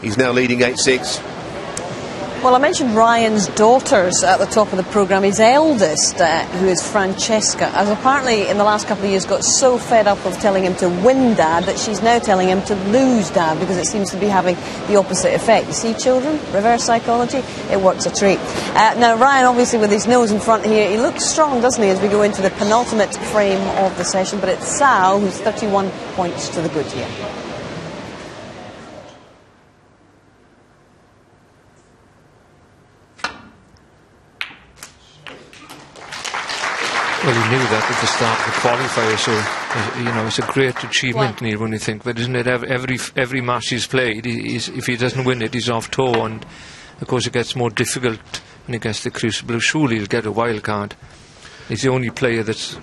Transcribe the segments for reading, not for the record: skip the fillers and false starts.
He's now leading 8-6. Well, I mentioned Ryan's daughters at the top of the programme. His eldest, who is Francesca, has apparently in the last couple of years got so fed up of telling him to win, Dad, that she's now telling him to lose, Dad, because it seems to be having the opposite effect. You see, children, reverse psychology, it works a treat. Now, Ryan, obviously, with his nose in front here, he looks strong, doesn't he, as we go into the penultimate frame of the session, but it's CAO who's 31 points to the good here. Well, he knew that at the start of the qualifier, so, you know, it's a great achievement, Neil, when you think. But isn't it every match he's played, if he doesn't win it, he's off tour, and, of course, it gets more difficult when he gets the Crucible. Surely he'll get a wild card. He's the only player that's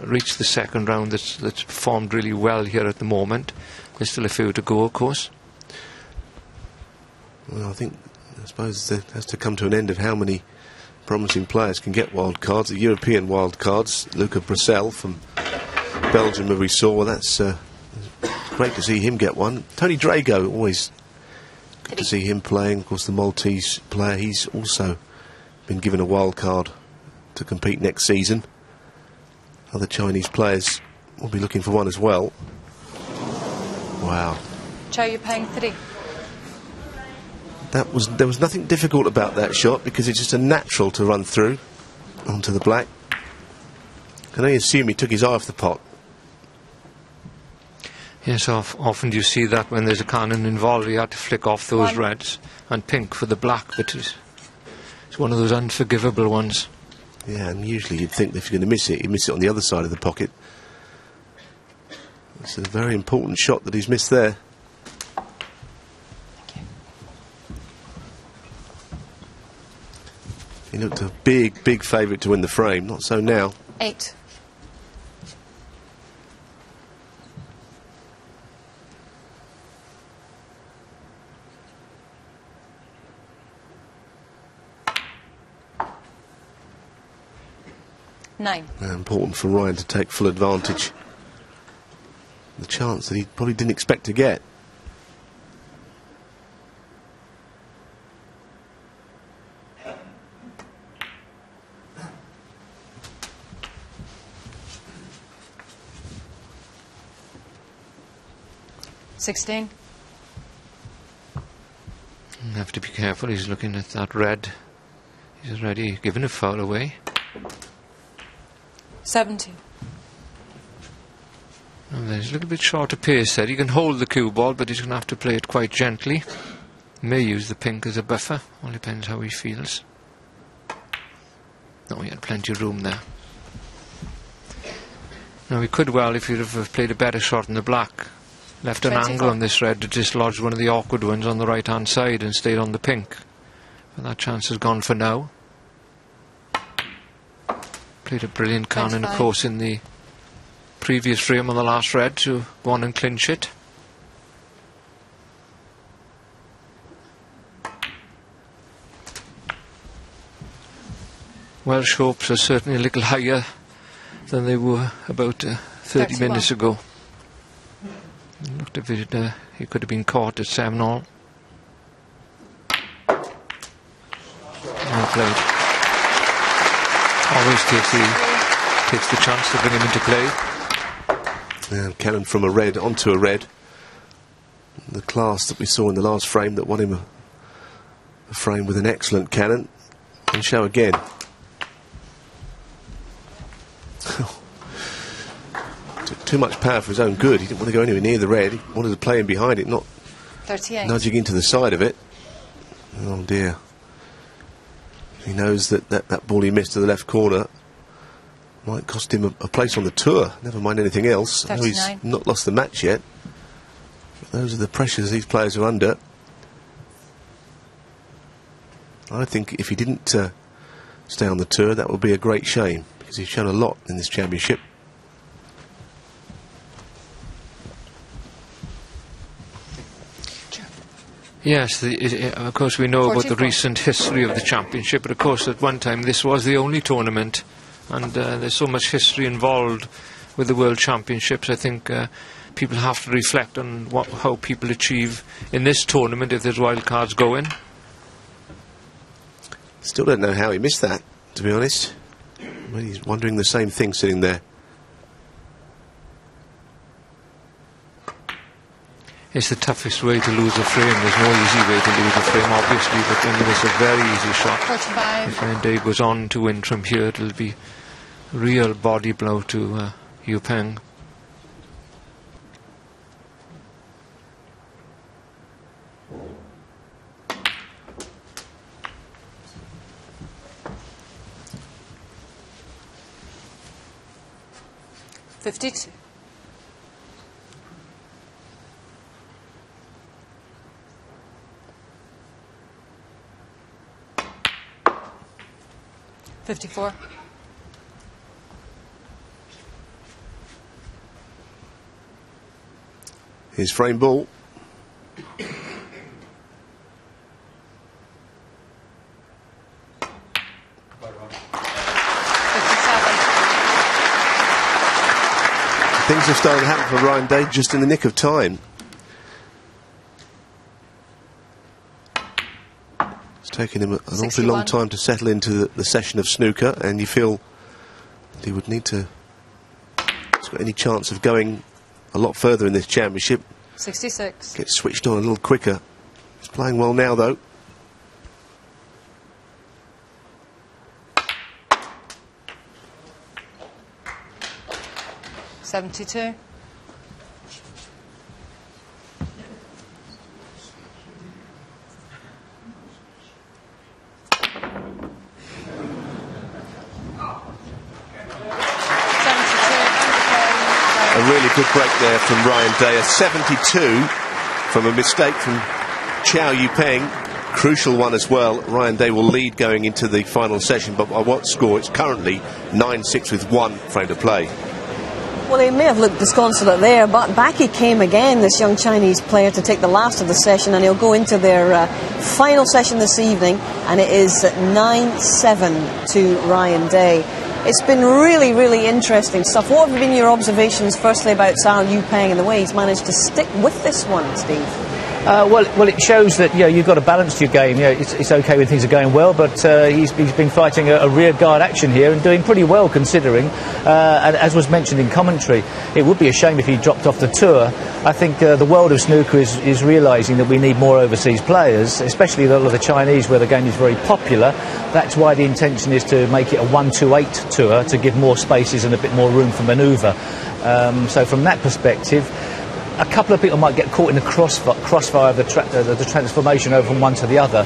reached the second round that's performed really well here at the moment. There's still a few to go, of course. Well, I suppose it has to come to an end of how many promising players can get wild cards. The European wild cards, Luca Brissell from Belgium, who we saw. Well, that's great to see him get one. Tony Drago, always good to see him playing. Of course, the Maltese player, he's also been given a wild card to compete next season. Other Chinese players will be looking for one as well. Wow. Chow, you're paying 3. There was nothing difficult about that shot, because it's just a natural to run through onto the black. Can I assume he took his eye off the pot? Yes, often you see that when there's a cannon involved, you have to flick off those reds and pink for the black, but it's one of those unforgivable ones. Yeah, and usually you'd think that if you're going to miss it, you miss it on the other side of the pocket. It's a very important shot that he's missed there. He looked a big favourite to win the frame. Not so now. 8. Nine. Important for Ryan to take full advantage. The chance that he probably didn't expect to get. $16. You have to be careful. He's looking at that red. He's already given a foul away. 17. And there's a little bit shorter pace there. He can hold the cue ball, but he's going to have to play it quite gently. He may use the pink as a buffer. All depends how he feels. No, he had plenty of room there. Now he could well, if he'd have played a better shot in the black, left an 24. angle on this red to dislodge one of the awkward ones on the right hand side and stayed on the pink. But that chance is gone for now. Played a brilliant cannon, of course, in the previous frame on the last red to go on and clinch it. Welsh hopes are certainly a little higher than they were about 30 minutes ago. It looked as if he could have been caught at 7-all. Well played. Always takes the chance to bring him into play. And cannon from a red onto a red. The class that we saw in the last frame that won him a frame with an excellent cannon. And show again. Too much power for his own good. He didn't want to go anywhere near the red. He wanted to play in behind it, not 38. Nudging into the side of it. Oh dear. He knows that ball he missed to the left corner might cost him a place on the tour, never mind anything else. I know he's not lost the match yet. But those are the pressures these players are under. I think if he didn't stay on the tour, that would be a great shame, because he's shown a lot in this championship. Yes, of course we know 44. About the recent history of the championship, but of course at one time this was the only tournament, and there's so much history involved with the World Championships. I think people have to reflect on how people achieve in this tournament if there's wild cards going. Still don't know how he missed that, to be honest. Well, he's wondering the same thing sitting there. It's the toughest way to lose a frame. There's no easy way to lose a frame, obviously, but I mean, it's a very easy shot. 45. If Ryan Day goes on to win from here, it'll be a real body blow to Yu Peng. $52. $54. His frame ball. Things are starting to happen for Ryan Day just in the nick of time. It's taken him an awfully long time to settle into the session of snooker, and you feel that he would need to, if he's got any chance of going a lot further in this championship, 66. get switched on a little quicker. He's playing well now, though. $72. A really good break there from Ryan Day. A 72 from a mistake from Chow Yu Peng. Crucial one as well. Ryan Day will lead going into the final session, but by what score? It's currently 9-6 with 1 frame to play. Well, he may have looked disconsolate there, but back he came again, this young Chinese player, to take the last of the session, and he'll go into their final session this evening, and it is 9-7 to Ryan Day. It's been really, really interesting stuff. What have been your observations, firstly, about Cao Yu Peng and the way he's managed to stick with this one, Steve? Well, it shows that you've got to balance your game. It's okay when things are going well, but he's been fighting a rear guard action here and doing pretty well considering. And as was mentioned in commentary, it would be a shame if he dropped off the tour. I think the world of snooker is realising that we need more overseas players, especially a lot of the Chinese, where the game is very popular. That's why the intention is to make it a 1-2-8 tour to give more spaces and a bit more room for manoeuvre. So from that perspective, a couple of people might get caught in the crossfire of the transformation over from one to the other.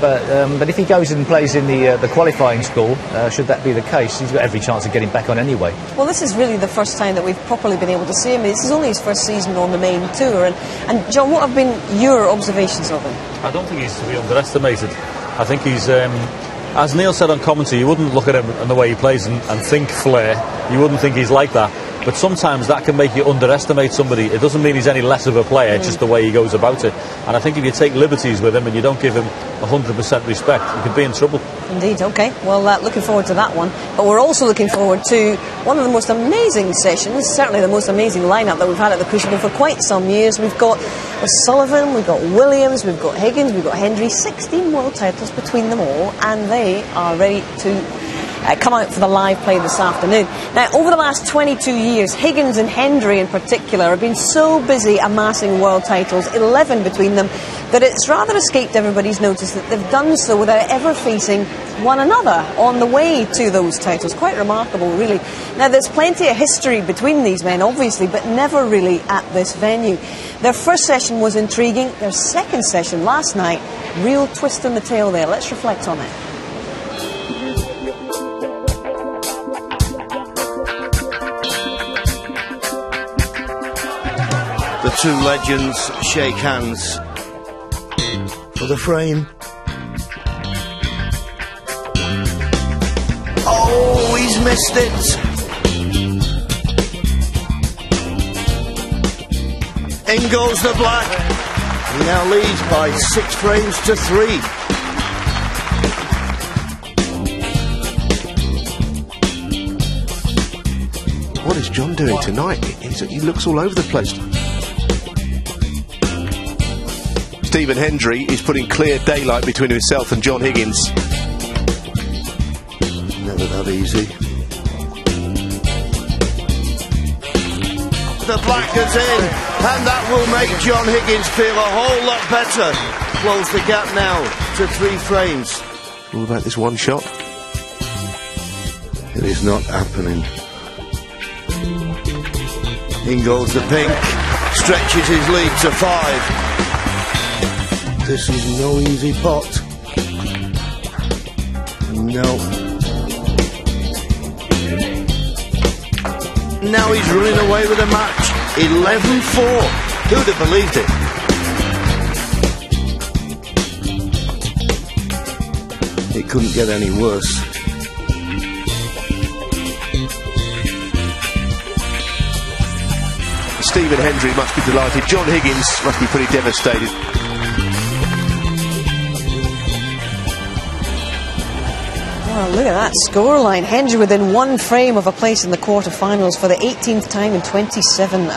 But if he goes and plays in the qualifying school, should that be the case, he's got every chance of getting back on anyway. Well, this is really the first time that we've properly been able to see him. This is only his first season on the main tour. And John, what have been your observations of him? I don't think he's to be underestimated. I think he's, as Neil said on commentary, you wouldn't look at him and the way he plays and think flair. You wouldn't think he's like that. But sometimes that can make you underestimate somebody. It doesn't mean he's any less of a player, it's just the way he goes about it. And I think if you take liberties with him and you don't give him 100% respect, you could be in trouble. Indeed, OK. Well, looking forward to that one. But we're also looking forward to one of the most amazing sessions, certainly the most amazing lineup that we've had at the Crucible for quite some years. We've got Sullivan, we've got Williams, we've got Higgins, we've got Hendry, 16 world titles between them all, and they are ready to come out for the live play this afternoon. Now, over the last 22 years, Higgins and Hendry in particular have been so busy amassing world titles, 11 between them, that it's rather escaped everybody's notice that they've done so without ever facing one another on the way to those titles. Quite remarkable, really. Now, there's plenty of history between these men, obviously, but never really at this venue. Their first session was intriguing. Their second session last night, real twist in the tail there. Let's reflect on it. The two legends shake hands for the frame. Oh, he's missed it. In goes the black. He now leads by 6 frames to 3. What is John doing tonight? He looks all over the place. Stephen Hendry is putting clear daylight between himself and John Higgins. Never that easy. The black is in, and that will make John Higgins feel a whole lot better. Close the gap now to 3 frames. All about this one shot. It is not happening. In goes the pink, stretches his lead to 5. This is no easy pot. No. Now he's running away with a match. 11-4. Who'd have believed it? It couldn't get any worse. Stephen Hendry must be delighted. John Higgins must be pretty devastated. Oh, look at that scoreline. Hendry within 1 frame of a place in the quarterfinals for the 18th time in 27